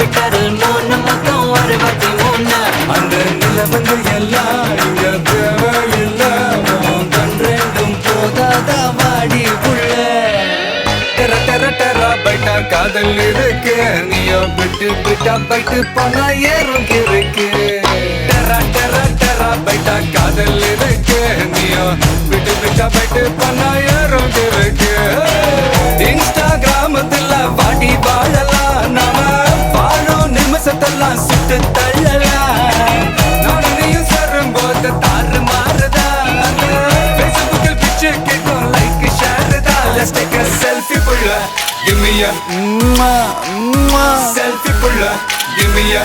மீட்டரில் 3 மொத்தம் 63 அந்த நிலவங்க எல்லாம் இங்க தேவையில்ல கண் ரெண்டும் போதாத வாடி புள்ள டெர டெர டெர பைட்டா காதல் இருக்கு நீயோ விட்டு விட்டா பைட்டு போனா ஏறும் இருக்கு டெர டெர டெர பைட்டா காதல் இருக்கு நீயோ விட்டு விட்டா பைட்டு போனா ஏறும் இருக்கு இன்ஸ்டாகிராமத்துல வாடி வாழலாம் நாம வாழும் நிமிஷத்தெல்லாம் சுட்டு தள்ளலாம் நானும் நீயும் சேரும்போது தாறு மாறுதா ஃபேஸ்புக்கில் பிச்சு கேட்கும் லைக் ஷேர் தான் Let's take a selfie pulla give me a selfie pulla give me a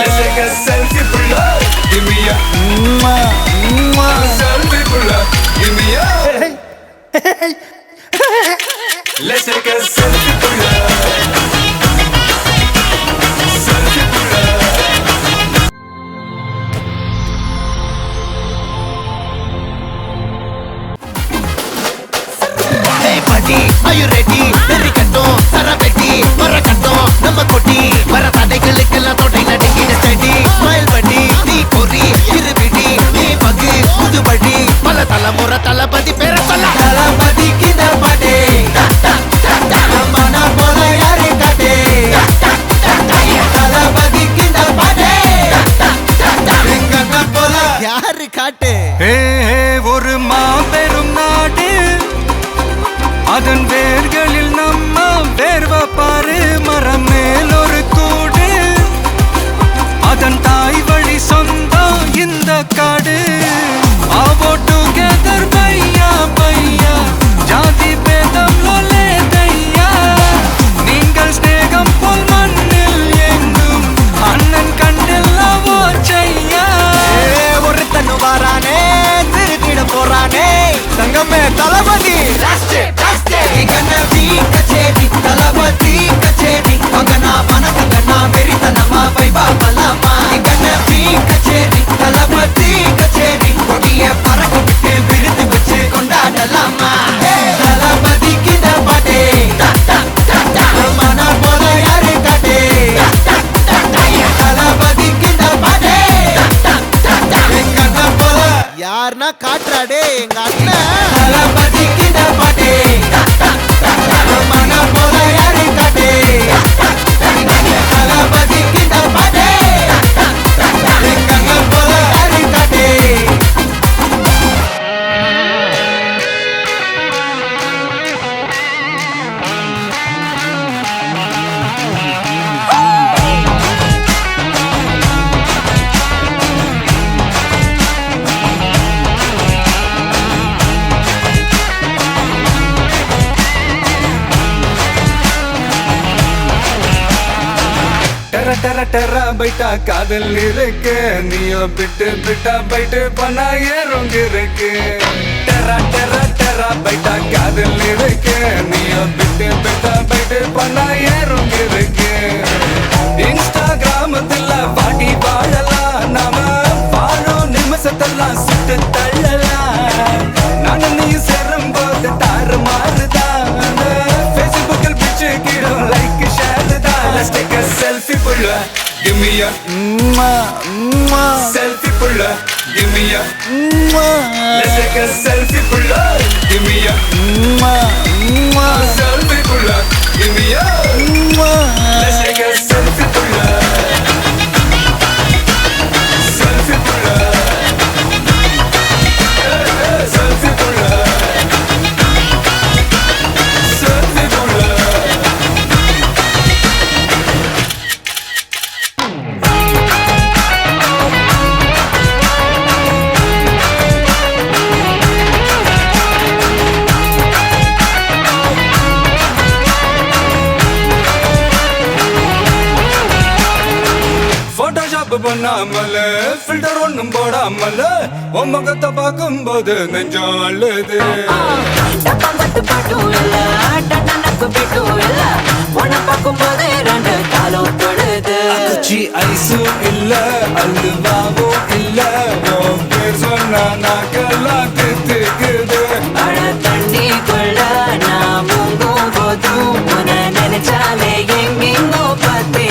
Let's take a selfie pulla give me a selfie pulla give me a Let's take a selfie pulla selfie pulla Are you ready? Very கட்டும் சரபெட்டி வர கட்டும் நம்ம கொட்டி வர தடைகளுக்கெல்லாம் தொடை நடுங்கிட study smile பண்ணி நீ பொறி இருபிடி நீ பகு புதுபடி பல தலைமுறை தளபதி பேர சொல்ல தளபதி கித பாடே மன போல யாரே காட்டே தளபதி கித பாடே எங்க போல யாரு காட்டு ஒரு மாபெரும் நாடு அதன் வேர்களில் நம்ம வேர்வ பாரு மரம் மேல் ஒரு கூடு அதன் தாய் வழி சொந்தம் இந்த காடு ஆவோ டுகெதர் பையா பையா ஜாதி பேதம் லோலே தையா நீங்கள் ஸ்நேகம் போல் மண்ணில் எங்கும் அண்ணன் கண்டில்லவோ செய்யா ஒருத்தனு வாரானே திருத்திட போறானே தங்கமே தளபதி கச்சேரி தளபதி கச்சேரி மகனா மனசங்கனா வெறித்தனமா வைபா பலமா கச்சேரி தளபதி கச்சேரி கொடிய பறக்க விட்டு விருது வச்சு கொண்டாடலாமா தளபதி கிட்ட பாட்டே மன போல யாரு காட்டே தளபதி கிட்ட பாட்டே எங்க அண்ணன் போல யாருன்னா காட்டுறாடே எங்க அண்ணன் தளபதி கிட்ட பாட்டே மன போல யாரு காட்டே தளபதி கிட்ட பாட்டே எங்க அண்ணன் போல யாரு காட்டே டெர டெர டெர பைட்டா காதல் இருக்கு நீயோ விட்டு விட்டா பைட்டு பண்ணா ஏறும் இருக்கு டெர டெர டெர பைட்டா காதல் இருக்கு நீயோ விட்டு விட்டா பைட்டு பண்ணா ஏறும் இருக்கு இன்ஸ்டாகிராமத்துல வாடி வாழலாம் நாம வாழும் நிமிஷத்தெல்லாம் சுட்டு தள்ளலாம் நானும் நீயும் சேரும்போது தாறு மாறுதா ஃபேஸ்புக்கில் பிச்சு கீழும் லைக் ஷேர் தான் Let's take a selfie pulla give me a selfie pulla give me a Let's take a selfie pulla give me a selfie pulla give me a Let's take a selfie pulla selfie pulla selfie pulla selfie pulla பண்ணாமல filter ஒண்ணும் போடாமல உன் முகத்தை பார்க்கும்போது நெஞ்சம் அழுது டப்பாங்கட்டு பாட்டும் இல்ல டட்டனக்கு பீட்டும் இல்ல உன்னை பார்க்கும்போது 2 காலும் தொழுது அச்சி ஐஸும் இல்ல அல்வாவும் இல்ல உன் பேர் சொன்னா நாக்கெல்லாம் தித்துக்குது அழ தண்ணிக்குள்ள நான் முங்கும் போதும் உன்னை நினைச்சாலே எங்கெங்கோ பார்த்து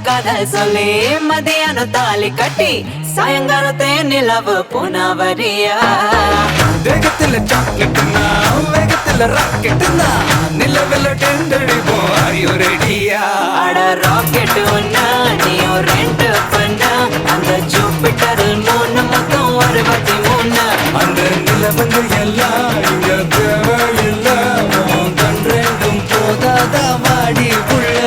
காதல் சொல்லி மதியானம் தாலி கட்டி சாயங்காலத்தே நிலவு புனவரியா வேகத்துல சாக்லேட்னா வேகத்துல ராக்கெட்னா நிலவில் டெண்டடிப்போம் ஐயோ ரெடியா அட ராக்கெட் ஒண்ணா நீயும் ரெண்டு பண்ணா அந்த ஜூபிட்டரில் 3 மொத்தம் 63 அந்த நிலவங்க எல்லாம் இங்க தேவையில்ல கண் ரெண்டும் போதாதா வாடி புள்ள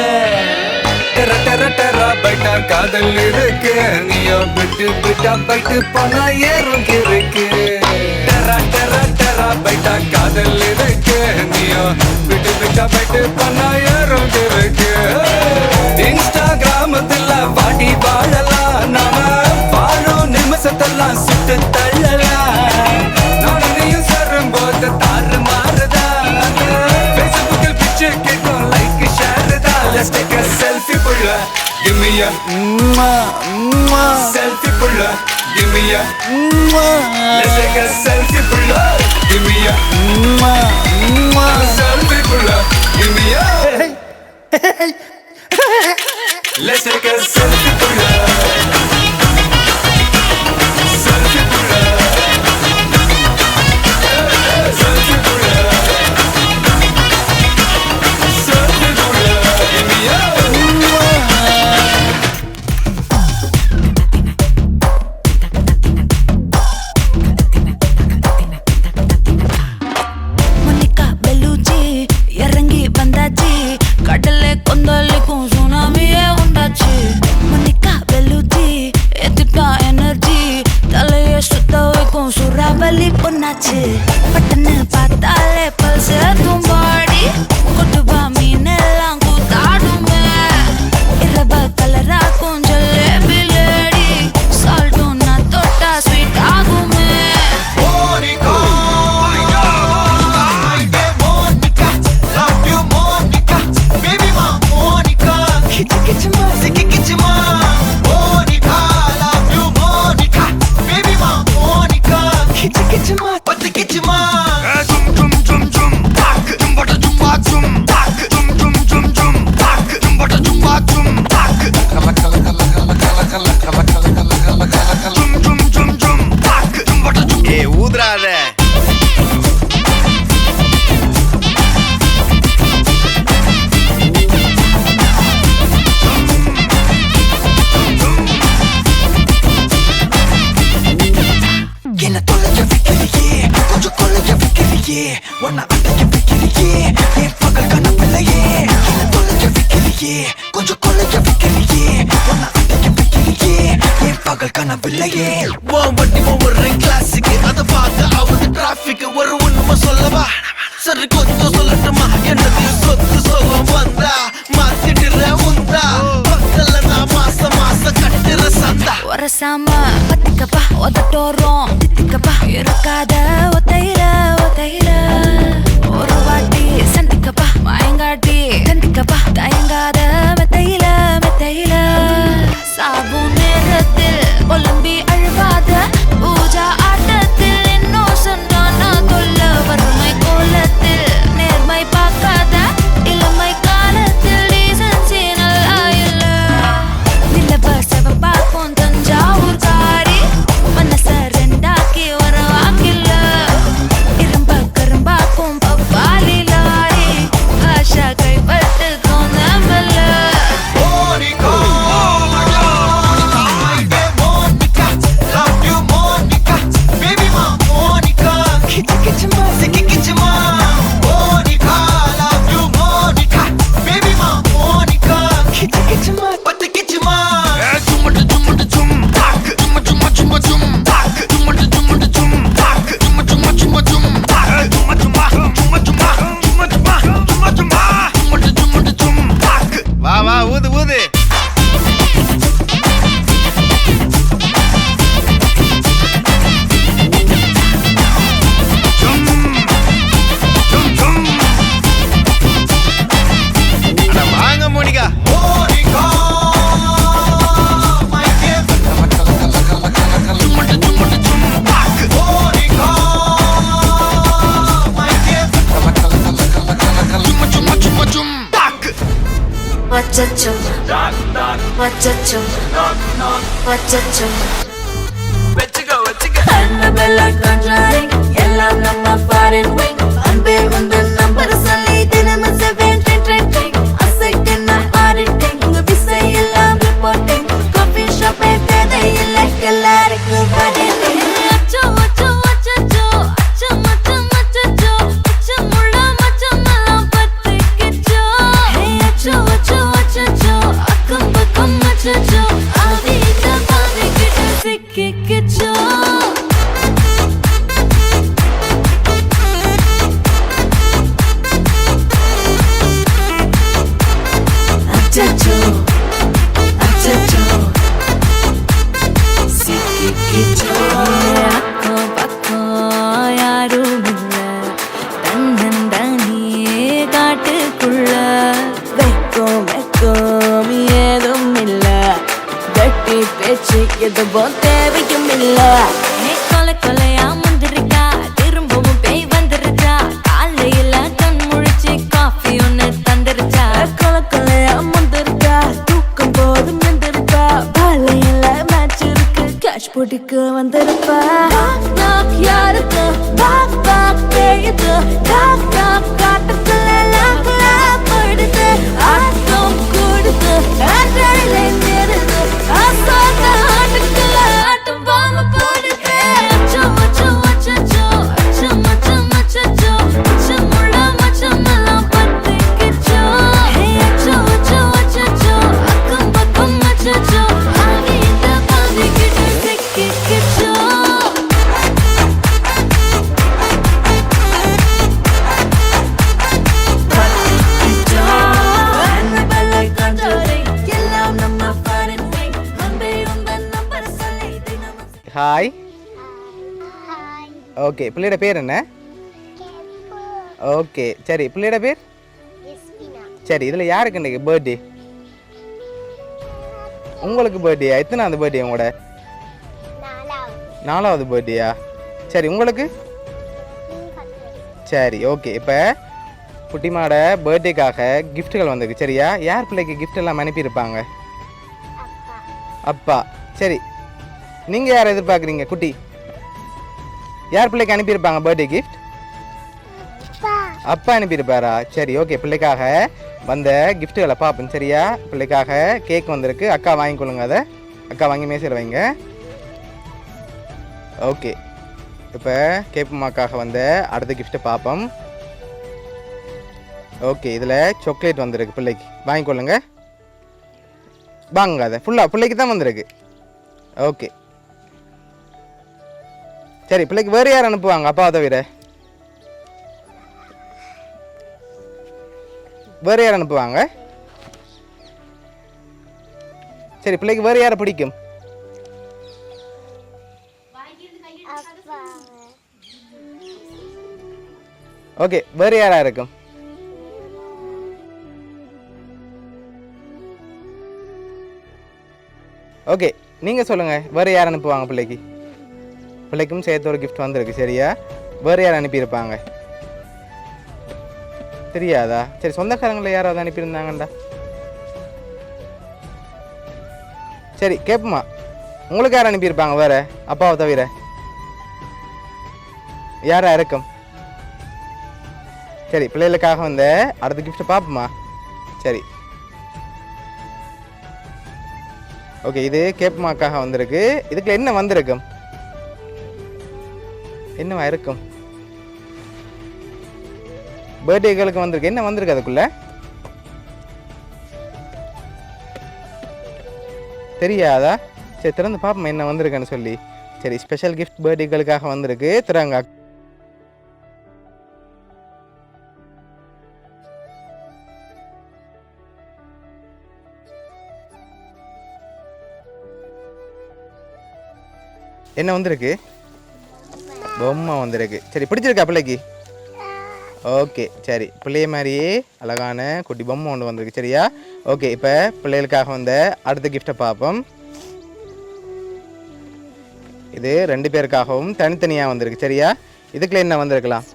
டெர டெர டெரா பைட்டா காதல் இருக்கு நீயோ விட்டு விட்டா பைட்டு போனா ஏறும் இருக்கு டெரா டெரா டெரா பைட்டா காதல் இருக்கு நீயோ விட்டு விட்டா பைட்டு போனா ஏறும் இருக்கு இன்ஸ்டாகிராமத்துல வாடி வாழலாம் நாம வாழும் நிமிஷத்தெல்லாம் சுட்டு தள்ளலாம் நானும் நீயும் சேரும் போது தாறு மாறுதா ஃபேஸ்புக்கில் பிக்சர் கேட்கும் லைக் ஷேர் தான் லெட்ஸ் டேக் a selfie புள்ள give me a selfie புள்ள give me a let's take a selfie புள்ள give me a selfie புள்ள give me a let's take a selfie புள்ள selfie புள்ள selfie புள்ள selfie புள்ள give me a Monica பெல்லூச்சி இறங்கி வந்தாச்சு கடல்ல கொந்தளிக்கும் சுனாமியே உண்டாச்சு மோனிகா பெல்லூச்சி எதுக்கா எனர்ஜி தலைய சுத்த வைக்கும் சூறாவளி பொண்ணாச்சு பட்டன்னு பார்த்தாலே பல்ஸ் தும்பாடி கொட்டுபா மீன் எல்லாம் கூத்தாடுமே இரவ கலராக்கும் ஜல்லேபி லேடி சால்ட்டும் நான் தொட்டா ஸ்வீட் ஆகுமே Monica, Monica, love you Monica, baby ma Monica, kichima, kichima, Monica, love you Monica, baby ma Monica, kichima, kichima. Zum zum zum zum, tak, zum bata zum ba zum, tak, zum zum zum zum, tak, zum bata zum ba zum, tak. Kala kala kala kala kala kala kala kala kala kala kala. Zum zum zum zum, tak, zum bata zum. ஏ ஊதுறாத என்ன தொலைஞ்ச வைக்கிறியே கொஞ்சம் கொலைஞ்ச வைக்கிறியே உன்னை அடைக்க வைக்கிறியே என் பகல் கனவில்லையே என்ன தொலைஞ்ச வைக்கிறியே கொஞ்சம் கொலைஞ்ச வைக்கிறியே உன்னை அடைக்க வைக்கிறியே என் பகல் கனவில்லையே உன் வண்டி ஒவ்வொரு கிளாஸுக்கு அதை பார்த்து ஆகுது டிராபிக் ஒரு உண்மை சொல்லவா சரி கொஞ்சம் சொல்லட்டுமா என்னது சொத்து சொல்லம் வந்தா மாத்திடுற உந்தா பக்கத்துல நான் மாசம் மாசம் கட்டுற சந்தா ஒரசாம பத்திக்கப்பா ஒதட்டோரம் தித்திக்கப்பா இருக்காத ஒத்தையில ஒத்தையில ஒரு வாட்டி சந்திக்கப்பா மாயங்காட்டி கந்திக்கப்பா தயங்காத மெத்தையில மெத்தையில சாபு நேரத்தில் ஒலம்பி அழுவாத பூஜா ஆட்டத்தில் இன்னும் சொன்னானா தொல்ல வறுமை கோலத்தில் நேர்மை பார்க்காத இளமை காலத்தில் டீசன்சி நல்லா இல்ல நிலவ செவப்பாக்கும் தஞ்சாவூர் காரி மனச ரெண்டாக்கி வர வாக்கில்ல அச்சச்சோ அச்சச்சோ அச்சச்சோ Annabella conjuring எல்லாம் நம்ம foreign wing அன்பே உந்தன் நம்பர் சொல்லி தினமும் 7 அசைக்கின ஆடிட்டிங் உங்க விசை எல்லாம் ரிப்போர்ட்டிங் காஃபி ஷாப்பே தேவையில்லை எல்லாருக்கும் பதில் அச்சோ அச்சோ அச்சச்சோ அச்சம் அச்சம் அச்சச்சோ அச்சமுள்ள மச்சமெல்லாம் பத்திக்கிச்சோ அச்சோ அச்சோ அச்சச்சோ அக்கம் பக்கம் அச்சச்சோ ஆதிட்ட பாதிக்கிட்ட சிக்கிக்கிச்சோ அச்சச்சோ அச்சச்சோ சிக்கிக்கிச்சோ அக்கம் பக்கம் யாரும் இல்ல தன்னந்தனியே காட்டுக்குள்ள வெக்கம் வெக்கம் ஏதும் இல்ல வெட்டி பேச்சு எதுவும் தேவையும் இல்ல கொலை கொலையா முந்திருக்கா திரும்பவும் பேய் வந்துருச்சா காலையில கண் முழிச்சு காஃபி ஒன்னு தந்துருச்சா கொலை கொலையா முந்திருக்கா தூக்கம் போதும் நின்றுருக்கா காலையில மேட்ச் இருக்கு கேஷ் போட்டுக்கு வந்திருப்பா யாருக்கு பாக் பாக் பேயுது டாக் டாக் காட்டுக்குள்ள லாக்ல படுது ஆட்டம் கூடுது ஆட்டலை நிறுது ஆசாத ஆட்டுக்குள்ள ஆட்டம் பாம போடுது அச்சோ அச்சோ அச்சச்சோ அச்சம் அச்சம் அச்சச்சோ அச்சமுள்ள மச்சமெல்லாம் பத்திக்கிச்சோ அச்சோ அச்சோ அச்சச்சோ அக்கம் பக்கம் அச்சச்சோ ஆகிட்ட பாதிக்கிட்டு சிக்கிக்கிச்சோ ஹாய் ஓகே பிள்ளையோட பேர் என்ன ஓகே சரி பிள்ளையோட பேர் சரி இதில் யாருக்கு இன்றைக்கி பர்த்டே உங்களுக்கு பர்த்டேயா எத்தனாவது பர்த்டே உங்களோட 4வது பர்த்டேயா சரி உங்களுக்கு சரி ஓகே இப்போ குட்டிமாட பர்த்டேக்காக கிஃப்ட்டுகள் வந்திருக்கு சரியா யார் பிள்ளைக்கு கிஃப்ட் எல்லாம் அனுப்பியிருப்பாங்க அப்பா சரி நீங்கள் யாரை எதிர்பார்க்குறீங்க குட்டி யார் பிள்ளைக்கு அனுப்பியிருப்பாங்க பர்த்டே கிஃப்ட் அப்பா அனுப்பியிருப்பாரா சரி ஓகே பிள்ளைக்காக வந்த கிஃப்ட்டுகளை பார்ப்போம் சரியா பிள்ளைக்காக கேக் வந்திருக்கு அக்கா வாங்கிக்கொள்ளுங்க அதை அக்கா வாங்கி மேசையில் வைங்க ஓகே இப்போ கேப்புமாக்காக வந்த அடுத்த கிஃப்ட்டை பார்ப்போம் ஓகே இதில் சாக்லேட் வந்திருக்கு பிள்ளைக்கு வாங்கிக்கொள்ளுங்க வாங்க அதை ஃபுல்லாக பிள்ளைக்கு தான் வந்திருக்கு ஓகே சரி பிள்ளைக்கு வேறு யார் அனுப்புவாங்க அப்பாவை தவிர வேறு யார் அனுப்புவாங்க சரி பிள்ளைக்கு வேறு யாரை பிடிக்கும் ஓகே வேறு யாரா இருக்கும் ஓகே நீங்கள் சொல்லுங்கள் வேறு யார் அனுப்புவாங்க பிள்ளைக்கு பிள்ளைக்கும் சேர்த்து ஒரு கிஃப்ட் வந்திருக்கு சரியா வேறு யார் அனுப்பியிருப்பாங்க தெரியாதா சரி சொந்தக்காரங்களை யாராவது அனுப்பியிருந்தாங்கண்டா சரி கேட்போமா உங்களுக்கு யார் அனுப்பியிருப்பாங்க வேறு அப்பாவை தவிர யாரா இருக்கும் சரி பிள்ளைகளுக்காக வந்த அடுத்த கிஃப்ட்டை பார்ப்போமா சரி ஓகே இது கேப்புமாக்காக வந்திருக்கு இதுக்குள்ள என்ன வந்திருக்கும் என்னவா இருக்கும் பர்த்டேகளுக்கு வந்திருக்கு என்ன வந்திருக்கு அதுக்குள்ள தெரியாதா சரி திறந்து பார்ப்போம் என்ன வந்திருக்குன்னு சொல்லி சரி ஸ்பெஷல் கிஃப்ட் பர்த்டேகளுக்காக வந்திருக்கு திறங்க என்ன வந்திருக்கு பொம்மை வந்திருக்கு சரி பிடிச்சிருக்கா பிள்ளைக்கு ஓகே சரி பிள்ளைய மாதிரியே அழகான குட்டி பொம்மை ஒன்று வந்திருக்கு சரியா ஓகே இப்போ பிள்ளைகளுக்காக வந்த அடுத்த கிஃப்ட்டை பார்ப்போம் இது 2 பேருக்காகவும் தனித்தனியாக வந்திருக்கு சரியா இதுக்குள்ள என்ன வந்திருக்கலாம்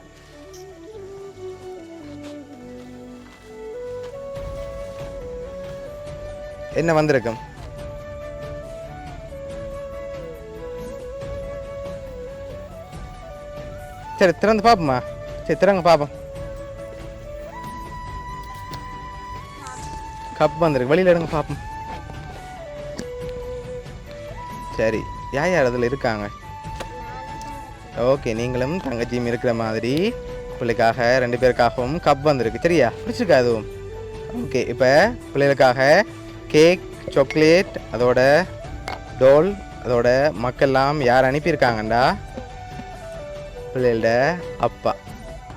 என்ன வந்திருக்கும்? சரி திறந்து பார்ப்போம்மா. சரி திறங்க பார்ப்போம். கப் வந்திருக்கு, வெளியில் எடுங்க பார்ப்போம். சரி யார் யார் அதில் இருக்காங்க? ஓகே, நீங்களும் தங்கச்சியும் இருக்கிற மாதிரி பிள்ளைக்காக 2 பேருக்காகவும் கப் வந்திருக்கு. சரியா, பிடிச்சிருக்கா அதுவும்? ஓகே, இப்போ பிள்ளைகளுக்காக கேக், சாக்லேட், அதோட டோல், அதோட மக்கள்லாம் யார் அனுப்பியிருக்காங்கண்டா? பிள்ளைகளோட அப்பா.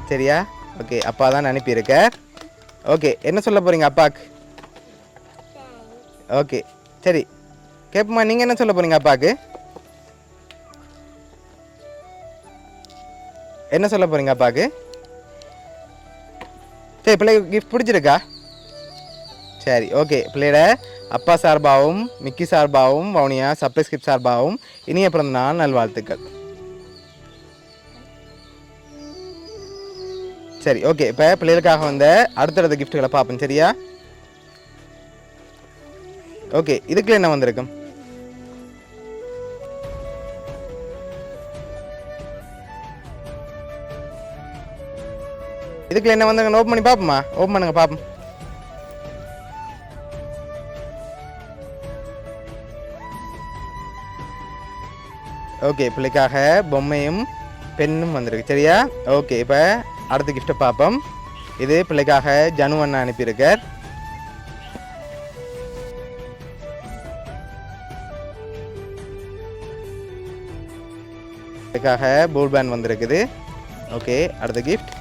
சரியா? ஓகே, அப்பா தான் அனுப்பியிருக்க. ஓகே, என்ன சொல்ல போகிறீங்க அப்பாவுக்கு? ஓகே சரி, கேட்போம்மா, நீங்கள் என்ன சொல்ல போகிறீங்க அப்பாவுக்கு? என்ன சொல்ல போகிறீங்க அப்பாவுக்கு? சரி, பிள்ளைக்கு கிஃப்ட் பிடிச்சிருக்கா? சரி ஓகே, பிள்ளையோட அப்பா சார்பாகவும் மிக்கி சார்பாகவும் வவுனியா சர்ப்ரைஸ் கிஃப்ட் சார்பாகவும் இனிய பிறந்த நாள் நல்வாழ்த்துக்கள். சரி ஓகே, இப்போ பிள்ளைகளுக்காக வந்த அடுத்தடுத்த கிஃப்ட்டுகளை பார்ப்போம். சரியா? ஓகே, இதுக்குள்ள என்ன வந்திருக்கும்? இதுக்குள்ள என்ன வந்திருக்கு? ஓப்பன் பண்ணி பார்ப்போமா? ஓப்பன் பண்ணுங்க பார்ப்போம். ஓகே, பிள்ளைக்காக பொம்மையும் பெண்ணும் வந்திருக்கு. சரியா? ஓகே, இப்போ அடுத்த கிஃப்ட்டை பார்ப்போம். இது பிள்ளைக்காக ஜனு அண்ணா அனுப்பியிருக்கார். பிள்ளைக்காக போல் பேண்ட் வந்திருக்குது. ஓகே, அடுத்த கிஃப்ட்.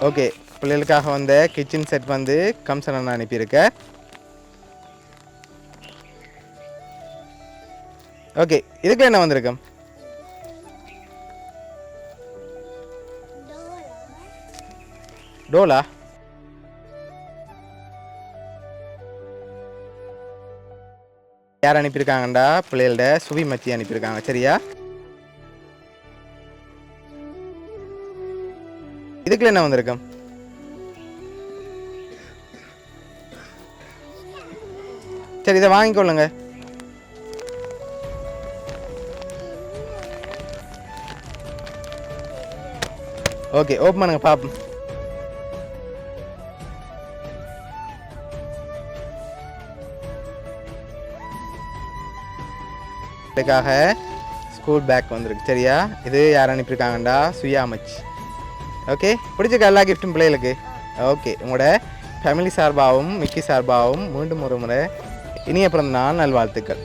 ஓகே, பிள்ளைகளுக்காக வந்த கிச்சன் செட் வந்து கம்சன் அண்ணா அனுப்பியிருக்க. ஓகே, இதுக்கு என்ன வந்திருக்கும்? டோலா? யார் அனுப்பியிருக்காங்கண்டா? பிள்ளைகளோட சுவி மச்சி அனுப்பியிருக்காங்க. சரியா? இதுக்குள்ள என்ன வந்திருக்கும்? சரி, இதை வாங்கிக்கொள்ளுங்க. ஓகே, ஓப்பன் பண்ணுங்க பாப்போம். இதுக்காக ஸ்கூல் பேக் வந்திருக்கு. சரியா? இது யார் அனுப்பியிருக்காங்கண்டா? சுயா மச்சி. ஓகே, பிடிச்சிருக்கா எல்லா கிஃப்ட்டும் பிள்ளைகளுக்கு? ஓகே, உங்களோட ஃபேமிலி சார்பாகவும் மிக்கி சார்பாகவும் மீண்டும் ஒரு முறை இனிய பிறந்த நாள் நல்வாழ்த்துக்கள்.